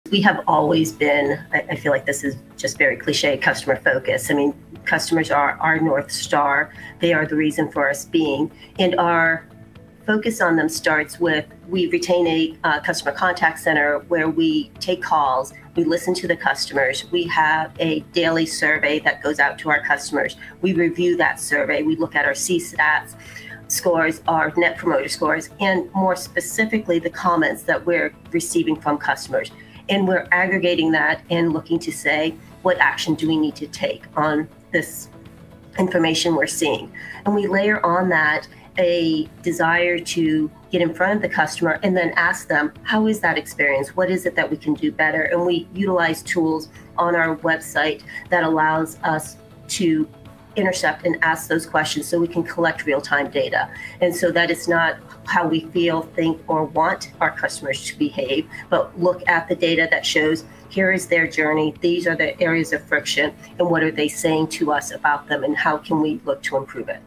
We have always been, I feel like this is just very cliche, customer focused. I mean, customers are our North Star. They are the reason for us being. And our focus on them starts with, we retain a customer contact center where we take calls, we listen to the customers, we have a daily survey that goes out to our customers, we review that survey, we look at our CSAT scores, our net promoter scores, and more specifically, the comments that we're receiving from customers. And we're aggregating that and looking to say, what action do we need to take on this information we're seeing? And we layer on that a desire to get in front of the customer and then ask them, how is that experience? What is it that we can do better? And we utilize tools on our website that allows us to intercept and ask those questions so we can collect real-time data. And so that it's not how we feel, think, or want our customers to behave, but look at the data that shows here is their journey, these are the areas of friction, and what are they saying to us about them, and how can we look to improve it?